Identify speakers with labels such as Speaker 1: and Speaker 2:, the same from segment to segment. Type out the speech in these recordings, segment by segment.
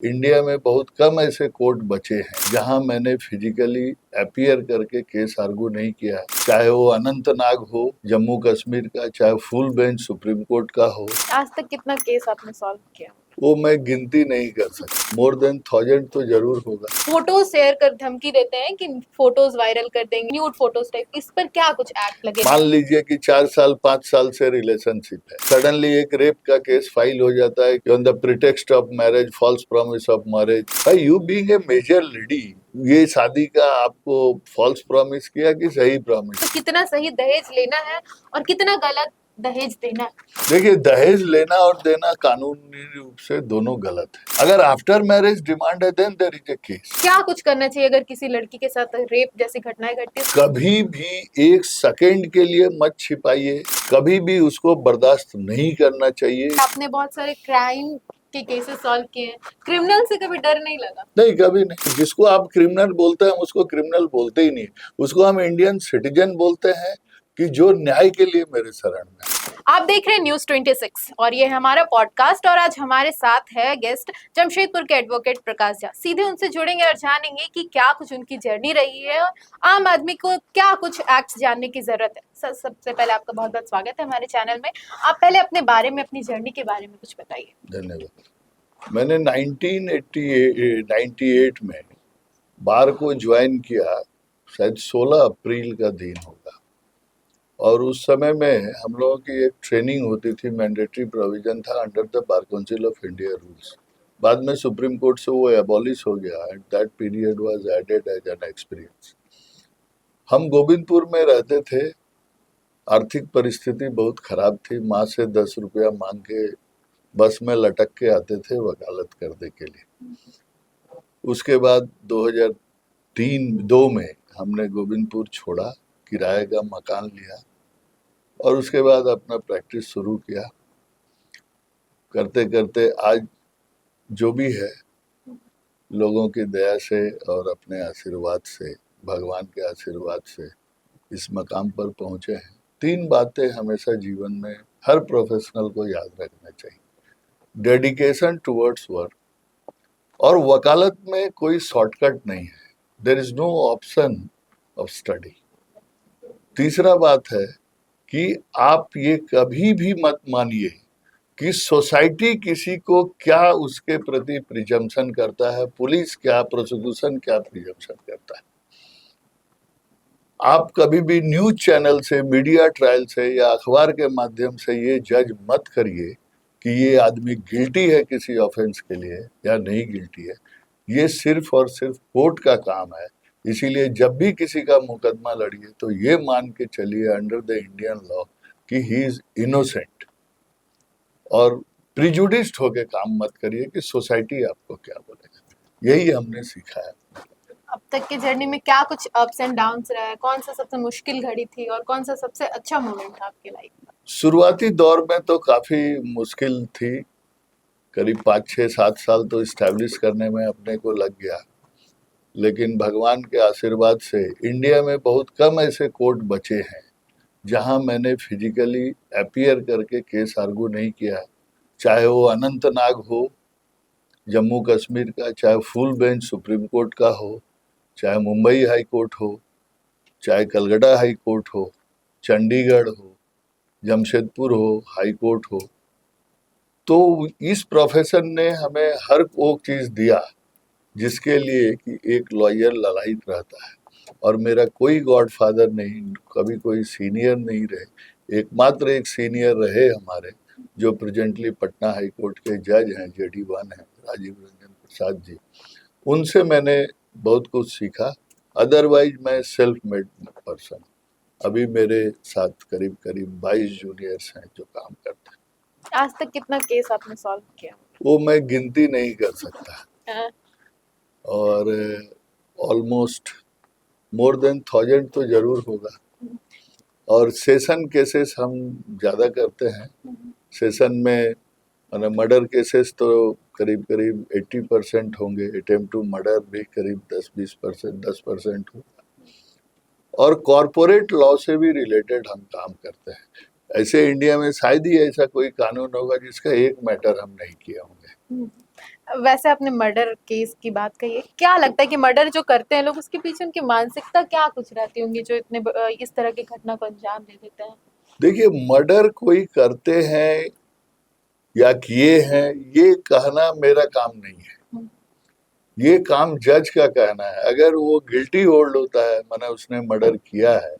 Speaker 1: India में बहुत कम ऐसे कोर्ट बचे हैं जहां मैंने फिजिकली अपीयर करके केस आर्गू नहीं किया है। चाहे वो अनंतनाग हो जम्मू कश्मीर का, चाहे फुल बेंच सुप्रीम कोर्ट का हो।
Speaker 2: आज तक कितना केस आपने सॉल्व किया?
Speaker 1: वो मैं गिनती नहीं कर सकता, मोर देन 1000 तो जरूर होगा।
Speaker 2: फोटो शेयर कर धमकी देते हैं कि फोटोज वायरल कर देंगे, न्यूड फोटोज टाइप, इस पर क्या कुछ एक्ट लगे?
Speaker 1: मान लीजिए कि 4 साल 5 साल से रिलेशनशिप है, सडनली एक रेप का केस फाइल हो जाता है on the pretext of marriage, false promise of marriage. भाई you being a major lady, ये शादी का आपको फॉल्स प्रॉमिस किया कि सही प्रॉमिस?
Speaker 2: तो कितना सही दहेज लेना है और कितना गलत दहेज देना है?
Speaker 1: देखिए, दहेज लेना और देना कानूनी रूप से दोनों गलत है। अगर आफ्टर मैरिज डिमांड है then there is a case.
Speaker 2: क्या कुछ करना चाहिए अगर किसी लड़की के साथ रेप जैसी घटनाएं घटती है?
Speaker 1: कभी भी एक सेकंड के लिए मत छिपाइए, कभी भी उसको बर्दाश्त नहीं करना चाहिए।
Speaker 2: आपने बहुत सारे क्राइम के केसेस सॉल्व किए हैं, क्रिमिनल से कभी डर नहीं लगा?
Speaker 1: नहीं, कभी नहीं। जिसको आप क्रिमिनल बोलते हैं हम उसको क्रिमिनल बोलते ही नहीं, उसको हम इंडियन सिटीजन बोलते हैं कि जो न्याय के लिए मेरे शरण में है।
Speaker 2: आप देख रहे हैं न्यूज 26 और ये है हमारा पॉडकास्ट और आज हमारे साथ है गेस्ट जमशेदपुर के एडवोकेट प्रकाश झा। सीधे उनसे जुड़ेंगे और जानेंगे कि क्या कुछ उनकी जर्नी रही है और आम आदमी को क्या कुछ एक्ट्स जानने की जरूरत है। सबसे पहले आपका बहुत बहुत स्वागत है हमारे चैनल में। आप पहले अपने बारे में, अपनी जर्नी के बारे में कुछ बताइए।
Speaker 1: धन्यवाद। मैंने 1998 में बार को ज्वाइन किया, शायद 16 अप्रैल का दिन होगा, और उस समय में हम लोगों की एक ट्रेनिंग होती थी, मैंडेटरी प्रोविजन था under the bar council of India rules. बाद में सुप्रीम कोर्ट से वो एबॉलिश हो गया। At that period was added as an experience. हम गोविंदपुर में रहते थे, आर्थिक परिस्थिति बहुत खराब थी। माँ से 10 रुपया मांग के बस में लटक के आते थे वकालत करने के लिए। उसके बाद 2003-2 में हमने गोविंदपुर छोड़ा, किराए का मकान लिया और उसके बाद अपना प्रैक्टिस शुरू किया। करते करते आज जो भी है, लोगों की दया से और अपने आशीर्वाद से, भगवान के आशीर्वाद से इस मकाम पर पहुंचे हैं। 3 बातें हमेशा जीवन में हर प्रोफेशनल को याद रखना चाहिए: डेडिकेशन टुवर्ड्स वर्क, और वकालत में कोई शॉर्टकट नहीं है, there is no option of study. तीसरा बात है कि आप ये कभी भी मत मानिए कि सोसाइटी किसी को क्या उसके प्रति प्रिजम्पशन करता है, पुलिस क्या, प्रोसिक्यूशन क्या प्रिजम्पशन करता है। आप कभी भी न्यूज चैनल से, मीडिया ट्रायल से या अखबार के माध्यम से ये जज मत करिए कि ये आदमी गिल्टी है किसी ऑफेंस के लिए या नहीं गिल्टी है। ये सिर्फ और सिर्फ कोर्ट का काम है। इसीलिए जब भी किसी का मुकदमा लड़िए तो ये मान के चलिए अंडर द इंडियन लॉ कि ही इज इनोसेंट, और प्रिजुडिस्ड होके काम मत करिए कि सोसाइटी आपको क्या बोलेगा। यही हमने सीखा है।
Speaker 2: अब तक की जर्नी में क्या कुछ अप्स एंड डाउन्स रहा है? कौन सा सबसे मुश्किल घड़ी थी और कौन सा सबसे अच्छा मोमेंट था आपके लाइफ में?
Speaker 1: शुरुआती दौर में तो काफी मुश्किल थी, करीब 5-6-7 साल तो इस्टेब्लिश करने में अपने को लग गया। लेकिन भगवान के आशीर्वाद से इंडिया में बहुत कम ऐसे कोर्ट बचे हैं जहां मैंने फिजिकली अपीयर करके केस आर्गू नहीं किया। चाहे वो अनंतनाग हो जम्मू कश्मीर का, चाहे फुल बेंच सुप्रीम कोर्ट का हो, चाहे मुंबई हाई कोर्ट हो, चाहे कलकत्ता हाई कोर्ट हो, चंडीगढ़ हो, जमशेदपुर हो, हाई कोर्ट हो। तो इस प्रोफेशन ने हमें हर वो चीज़ दिया जिसके लिए कि एक लॉयर ललायित रहता है। और मेरा कोई गॉडफादर नहीं, कभी कोई सीनियर नहीं रहे। एकमात्र एक सीनियर रहे हमारे, जो प्रेजेंटली पटना हाई कोर्ट के जज हैं, JD1 हैं, राजीव रंजन प्रसाद जी। उनसे मैंने बहुत कुछ सीखा। अदरवाइज मैं सेल्फ मेड पर्सन। अभी मेरे साथ करीब करीब 22 जूनियर्स हैं जो काम करते हैं।
Speaker 2: आज तक कितना केस आपने सॉल्व किया?
Speaker 1: वो मैं गिनती नहीं कर सकता,
Speaker 2: हाँ।
Speaker 1: और ऑलमोस्ट मोर देन 1000 तो जरूर होगा। और सेशन केसेस हम ज़्यादा करते हैं। सेशन में मतलब मर्डर केसेस तो करीब करीब 80% होंगे, अटेम्प्ट टू मर्डर भी करीब 10% होगा। और कॉरपोरेट लॉ से भी रिलेटेड हम काम करते हैं। ऐसे इंडिया में शायद ही ऐसा कोई कानून होगा जिसका एक मैटर हम नहीं किए होंगे।
Speaker 2: वैसे आपने मर्डर केस की बात कही है, क्या लगता है कि मर्डर जो करते हैं लोग उसके पीछे उनकी मानसिकता क्या कुछ रहती होंगी जो इस तरह की घटना को अंजाम दे देते हैं?
Speaker 1: देखिए, मर्डर कोई करते हैं या किए हैं, ये कहना मेरा काम नहीं है।
Speaker 2: हम्म,
Speaker 1: ये काम जज का कहना है। अगर वो गिल्टी होल्ड होता है, माना उसने मर्डर किया है,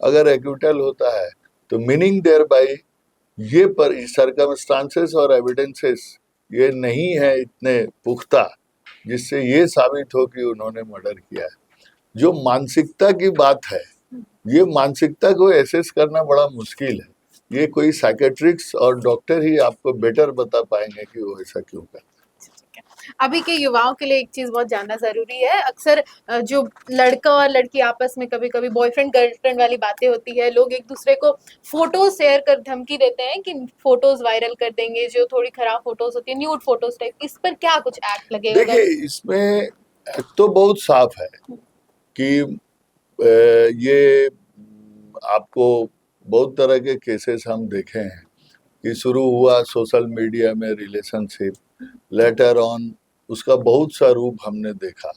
Speaker 1: अगर एक्विटल होता है, तो मीनिंग देयर बाय ये पर सर्कमस्टांसेस और एविडेंसेस ये नहीं है इतने पुख्ता जिससे ये साबित हो कि उन्होंने मर्डर किया है। जो मानसिकता की बात है, ये मानसिकता को एसेस करना बड़ा मुश्किल है। ये कोई साइकेट्रिक्स और डॉक्टर ही आपको बेटर बता पाएंगे कि वो ऐसा क्यों करता
Speaker 2: ठीक है। अभी के युवाओं के लिए एक चीज बहुत जानना जरूरी है। अक्सर जो लड़का और लड़की आपस में कभी कभी बॉयफ्रेंड गर्लफ्रेंड वाली बातें होती है, लोग एक दूसरे को फोटो शेयर कर धमकी देते हैं कि फोटोज वायरल कर देंगे, जो थोड़ी खराब फोटोज होती है, न्यूड फोटोज टाइप, इस पर क्या कुछ एक्ट
Speaker 1: है।
Speaker 2: लगेगा
Speaker 1: देखिए,
Speaker 2: अगर?
Speaker 1: इसमें तो बहुत साफ है कि ये आपको बहुत तरह के केसेस हम देखे हैं कि शुरू हुआ सोशल मीडिया में रिलेशनशिप, लेटर ऑन उसका बहुत सा रूप हमने देखा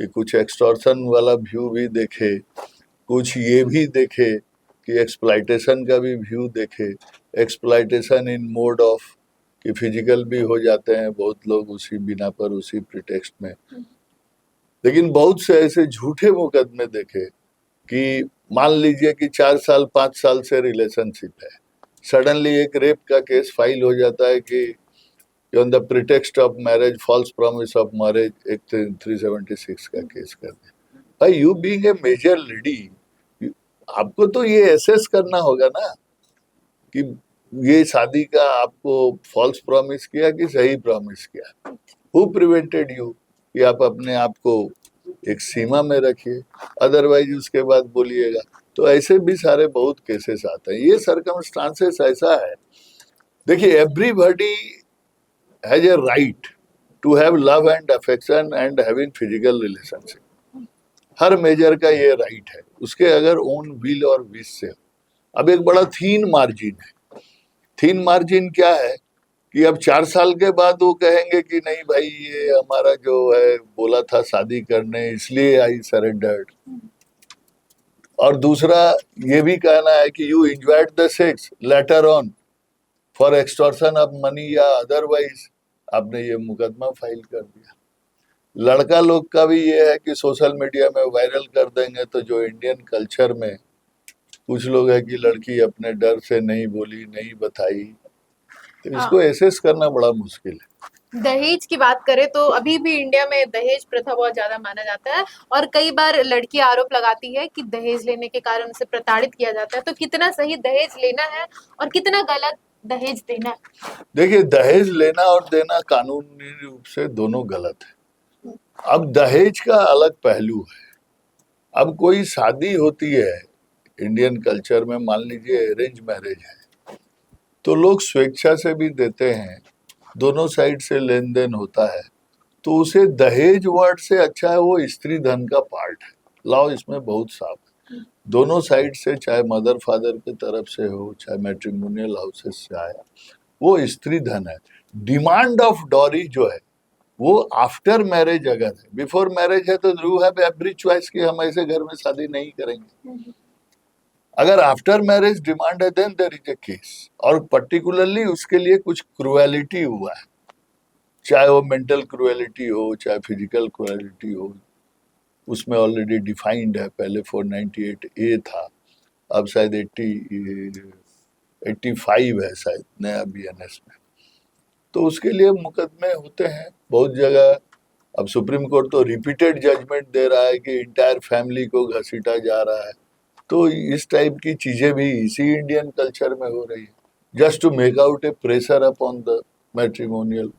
Speaker 1: कि कुछ एक्सटॉर्शन वाला व्यू भी देखे, कुछ ये भी देखे कि एक्सप्लाइटेशन का भी व्यू देखे। एक्सप्लाइटेशन इन मोड ऑफ कि फिजिकल भी हो जाते हैं बहुत लोग उसी बिना पर, उसी प्रिटेक्स्ट में। लेकिन बहुत से ऐसे झूठे मुकदमे देखे कि मान लीजिए कि 4 साल 5 साल से रिलेशनशिप है, सडनली एक रेप का केस फाइल हो जाता है कि on the pretext of marriage, false promise of marriage, एक 376 का केस कर दिया। भाई, you being a major lady, आपको तो ये एसेस करना होगा ना कि ये शादी का आपको फॉल्स प्रॉमिस किया कि सही प्रॉमिस किया। हु प्रिवेंटेड यू कि आप अपने आप को एक सीमा में रखिए, अदरवाइज उसके बाद बोलिएगा। तो ऐसे भी सारे बहुत केसेस आते हैं। ये सरकमस्टांसेस ऐसा है। देखिए, everybody has a right to have love and affection and having physical relationship. हर मेजर का ये राइट है, उसके अगर ओन विल और विश से हो। अब एक बड़ा थीन मार्जिन है। थीन मार्जिन क्या है कि अब 4 साल के बाद वो कहेंगे कि नहीं भाई, ये हमारा जो है बोला था शादी करने, इसलिए आई सरेंडर्ड। और दूसरा ये भी कहना है कि you enjoyed the sex later on for extortion of money या अदरवाइज, आपने ये मुकदमा फाइल कर दिया। लड़का लोग का भी ये है कि सोशल मीडिया में वायरल कर देंगे, तो जो इंडियन कल्चर में कुछ लोग है कि लड़की अपने डर से नहीं बोली, नहीं बताई, तो इसको
Speaker 2: हाँ,
Speaker 1: एसेस करना बड़ा मुश्किल है।
Speaker 2: दहेज की बात करें तो अभी भी इंडिया में दहेज प्रथा बहुत ज्यादा माना जाता है, और कई बार लड़की आरोप लगाती है कि दहेज लेने के कारण उसे प्रताड़ित किया जाता है। तो कितना सही दहेज लेना है और कितना गलत दहेज देना है?
Speaker 1: देखिए, दहेज लेना और देना कानूनी रूप से दोनों गलत है। अब दहेज का अलग पहलू है। अब कोई शादी होती है इंडियन कल्चर में, मान लीजिए अरेंज मैरिज है, तो लोग स्वेच्छा से भी देते हैं, दोनों साइड से लेन देन होता है, तो उसे दहेज वर्ड से अच्छा है वो स्त्री धन का पार्ट है। लॉ इसमें बहुत साफ है। दोनों साइड से, चाहे मदर फादर की तरफ से हो, चाहे मैट्रिमोनियल हाउसेस से आया, वो स्त्री धन है। डिमांड ऑफ डॉरी जो है वो आफ्टर मैरिज अगर है, बिफोर मैरिज है तो यू हैव एवरी चॉइस कि हम ऐसे घर में शादी नहीं करेंगे। अगर आफ्टर मैरिज डिमांड है then there is a case, और पर्टिकुलरली उसके लिए कुछ क्रुएलिटी हुआ है, चाहे वो मेंटल क्रुएलिटी हो, चाहे फिजिकल क्रुएलिटी हो, उसमें ऑलरेडी डिफाइंड है। पहले 498 ए था, अब शायद 85 है शायद नया बीएनएस में। तो उसके लिए मुकदमे होते हैं बहुत जगह। अब सुप्रीम कोर्ट तो रिपीटेड जजमेंट दे रहा है कि इंटायर फैमिली को घसीटा जा रहा है। तो इस टाइप की चीजें भी इसी इंडियन कल्चर में हो रही है, just to make out a pressure upon the matrimonial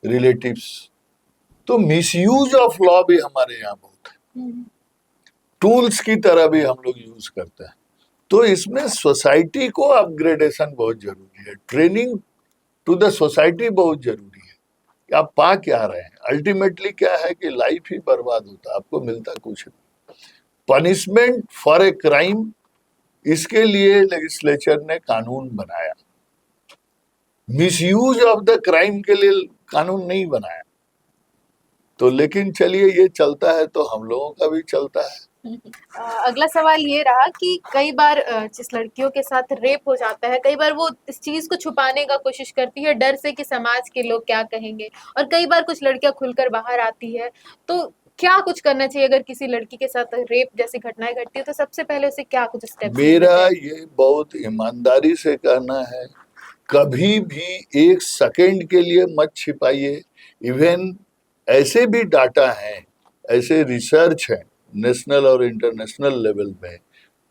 Speaker 1: relatives. तो मिसयूज ऑफ लॉ भी हमारे यहाँ बहुत है, टूल्स की तरह भी हम लोग यूज करते हैं। तो इसमें सोसाइटी को अपग्रेडेशन बहुत जरूरी है, ट्रेनिंग टू द सोसाइटी बहुत जरूरी है कि आप पा क्या रहे हैं। अल्टीमेटली क्या है कि लाइफ ही बर्बाद होता है, आपको मिलता कुछ नहीं। पनिशमेंट फॉर ए क्राइम, इसके लिए लेजिस्लेचर ने कानून बनाया। मिसयूज ऑफ द क्राइम के लिए कानून नहीं बनाया। तो लेकिन चलिए, ये चलता है तो हम लोगों का भी चलता है।
Speaker 2: अगला सवाल ये रहा कि कई बार जिस लड़कियों के साथ रेप हो जाता है, कई बार वो इस चीज को छुपाने का कोशिश करती है डर से कि समाज के लोग क्या कहेंगे, और कई बार कुछ लड़कियां खुलकर बाहर आती है। तो क्या कुछ करना चाहिए अगर किसी लड़की के साथ रेप जैसी घटनाएं घटती है, तो सबसे पहले उसे क्या कुछ स्टेप्स लेने
Speaker 1: मेरा
Speaker 2: चाहिए?
Speaker 1: ये बहुत ईमानदारी से कहना है, कभी भी एक सेकंड के लिए मत छिपाइए। इवन ऐसे भी डाटा हैं, ऐसे रिसर्च है नेशनल और इंटरनेशनल लेवल में,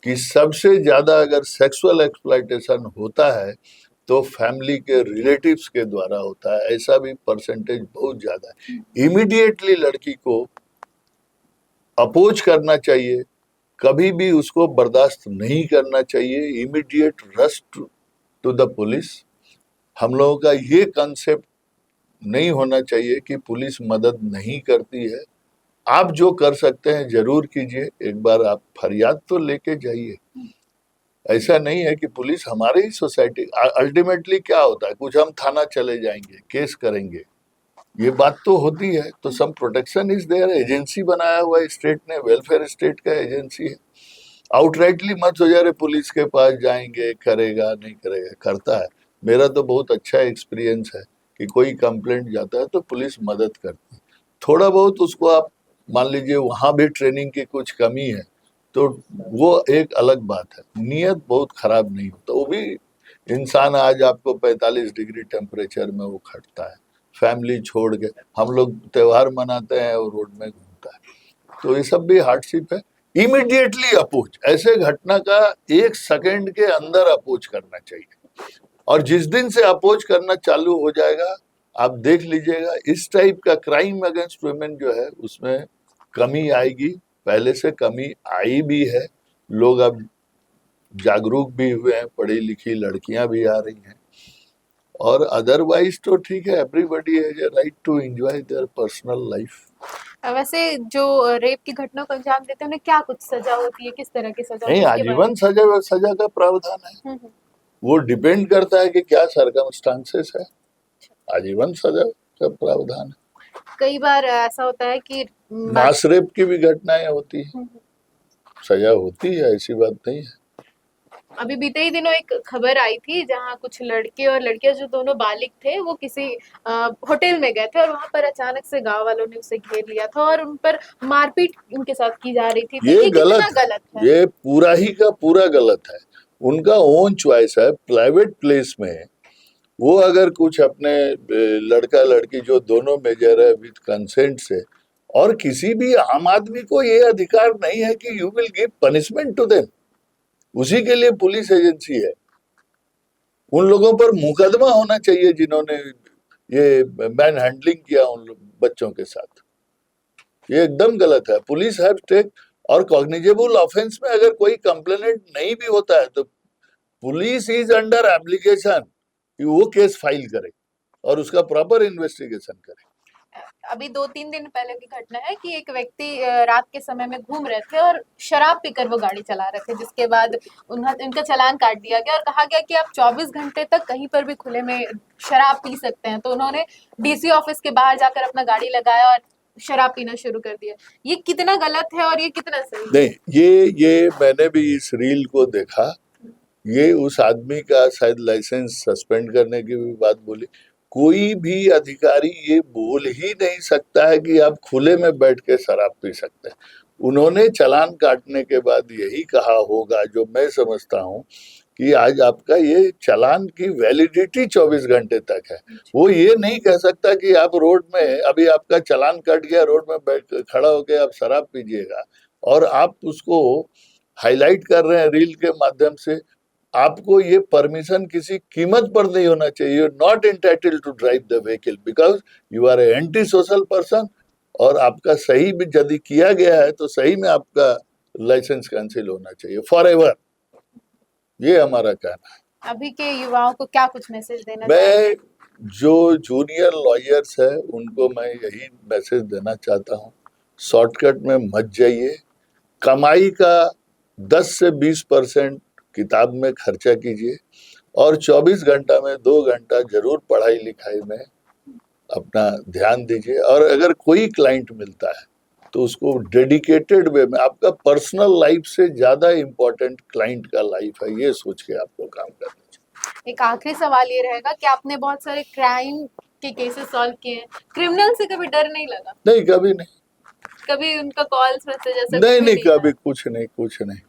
Speaker 1: कि सबसे ज्यादा अगर सेक्सुअल एक्सप्लॉयटेशन होता है तो फैमिली के रिलेटिव्स के द्वारा होता है। ऐसा भी परसेंटेज बहुत ज्यादा है। इमीडिएटली लड़की को अपोज करना चाहिए, कभी भी उसको बर्दाश्त नहीं करना चाहिए। Immediate rush to the police. हम लोगों का ये कंसेप्ट नहीं होना चाहिए कि पुलिस मदद नहीं करती है। आप जो कर सकते हैं जरूर कीजिए, एक बार आप फरियाद तो लेके जाइए। ऐसा नहीं है कि पुलिस हमारे ही सोसाइटी, अल्टीमेटली क्या होता है, कुछ हम थाना चले जाएंगे, केस करेंगे, ये बात तो होती है। तो सम प्रोटेक्शन इज देयर। एजेंसी बनाया हुआ है स्टेट ने, वेलफेयर स्टेट का एजेंसी है। आउटराइटली मत हो जा रहे पुलिस के पास जाएंगे, करेगा नहीं करेगा, करता है। मेरा तो बहुत अच्छा एक्सपीरियंस है कि कोई कंप्लेंट जाता है तो पुलिस मदद करती है। थोड़ा बहुत उसको आप मान लीजिए वहां भी ट्रेनिंग की कुछ कमी है तो वो एक अलग बात है। नियत बहुत खराब नहीं होता। वो भी इंसान आज आपको 45 डिग्री टेम्परेचर में वो खटता है, फैमिली छोड़ के। हम लोग त्योहार मनाते हैं और रोड में घूमता है, तो ये सब भी हार्डशिप है। इमीडिएटली अपोज, ऐसे घटना का एक सेकंड के अंदर अपोज करना चाहिए। और जिस दिन से अपोज करना चालू हो जाएगा, आप देख लीजिएगा इस टाइप का क्राइम अगेंस्ट वुमेन जो है उसमें कमी आएगी। पहले से कमी आई भी है, लोग अब जागरूक भी हुए हैं, पढ़ी लिखी लड़कियां भी आ रही हैं। और अदरवाइज तो ठीक है, everybody has a right to enjoy their personal life.
Speaker 2: वैसे जो रेप की घटना को अंजाम देते हैं उन्हें क्या कुछ सजा होती है, किस तरह की सजा होती
Speaker 1: नहीं,
Speaker 2: है, इसके बारे
Speaker 1: आजीवन सजा सजा का प्रावधान है।
Speaker 2: में?
Speaker 1: वो डिपेंड करता है कि क्या सरकमस्टांसेस है। आजीवन सजा का प्रावधान है।
Speaker 2: कई बार ऐसा होता है कि
Speaker 1: मास रेप की भी घटनाएं होती है, सजा होती है, ऐसी बात नहीं है।
Speaker 2: अभी बीते ही दिनों एक खबर आई थी जहां कुछ लड़के और लड़कियां जो दोनों बालिग थे वो किसी होटल में गए थे, और वहां पर अचानक से गांव वालों ने उसे घेर लिया था और उन पर मारपीट उनके साथ की जा रही थी। तो
Speaker 1: ये
Speaker 2: ये
Speaker 1: गलत
Speaker 2: कितना
Speaker 1: है,
Speaker 2: गलत है?
Speaker 1: ये पूरा ही का पूरा गलत है। उनका ओन चॉइस है। प्राइवेट प्लेस में वो अगर कुछ अपने लड़का लड़की जो दोनों मेजर है विद कंसेंट से, और किसी भी आम आदमी को ये अधिकार नहीं है कि you will give punishment to them. उसी के लिए पुलिस एजेंसी है। उन लोगों पर मुकदमा होना चाहिए जिन्होंने ये मैन हैंडलिंग किया उन बच्चों के साथ। ये एकदम गलत है। पुलिस हैव टेक, और कॉग्निजेबल ऑफेंस में अगर कोई कंप्लेनेंट नहीं भी होता है तो पुलिस इज अंडर एप्लीकेशन कि वो केस फाइल करे और उसका प्रॉपर इन्वेस्टिगेशन करे।
Speaker 2: अभी 2-3 दिन पहले की घटना है कि एक व्यक्ति रात के समय में घूम रहे थे और शराब पीकर वो गाड़ी चला रहे थे, जिसके बाद उनका चालान काट दिया गया और कहा गया कि आप 24 घंटे तक कहीं पर भी खुले में शराब पी सकते हैं। तो उन्होंने डीसी ऑफिस के बाहर जाकर अपना गाड़ी लगाया और शराब पीना शुरू कर दिया। ये कितना गलत है और ये कितना सही है?
Speaker 1: नहीं, ये मैंने भी इस रील को देखा। ये उस आदमी का शायद लाइसेंस सस्पेंड करने की भी बात बोली। कोई भी अधिकारी ये बोल ही नहीं सकता है कि आप खुले में बैठ के शराब पी सकते हैं। उन्होंने चालान काटने के बाद यही कहा होगा, जो मैं समझता हूँ, कि आज आपका ये चालान की वैलिडिटी 24 घंटे तक है। वो ये नहीं कह सकता कि आप रोड में, अभी आपका चालान कट गया, रोड में बैठ खड़ा होकर आप शराब पीजिएगा और आप उसको हाईलाइट कर रहे हैं रील के माध्यम से। आपको ये परमिशन किसी कीमत पर नहीं होना चाहिए। You are not entitled to drive the vehicle because you are anti social person. और आपका सही भी यदि किया गया है तो सही में आपका लाइसेंस कैंसिल होना चाहिए फॉर एवर। ये हमारा कहना है।
Speaker 2: अभी के युवाओं को क्या कुछ मैसेज देना
Speaker 1: मैं
Speaker 2: चाहेंगे?
Speaker 1: जो जूनियर लॉयर्स है उनको मैं यही मैसेज देना चाहता हूँ, शॉर्टकट में मत जाइए। कमाई का 10 से 20% किताब में खर्चा कीजिए और 24 घंटा में 2 घंटा जरूर पढ़ाई लिखाई में अपना ध्यान दीजिए। और अगर कोई क्लाइंट मिलता है तो उसको डेडिकेटेड वे में, आपका पर्सनल लाइफ से ज्यादा इम्पोर्टेंट क्लाइंट का लाइफ है, ये सोच के आपको काम करना चाहिए।
Speaker 2: एक आखिरी सवाल ये रहेगा कि आपने बहुत सारे क्राइम के केसेस सॉल्व किए हैं, क्रिमिनल से कभी डर नहीं लगा?
Speaker 1: नहीं, कभी नहीं।
Speaker 2: कभी उनका कॉल्स मैसेज ऐसा
Speaker 1: नहीं
Speaker 2: कुछ भी
Speaker 1: नहीं,
Speaker 2: नहीं
Speaker 1: कभी
Speaker 2: आया?
Speaker 1: कुछ नहीं, कुछ नहीं।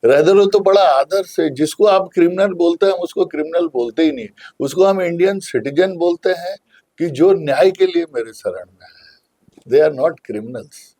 Speaker 1: रैदर वो तो बड़ा आदर से, जिसको आप क्रिमिनल बोलते हैं हम उसको क्रिमिनल बोलते ही नहीं, उसको हम इंडियन सिटीजन बोलते हैं कि जो न्याय के लिए मेरे शरण में है। They are not criminals.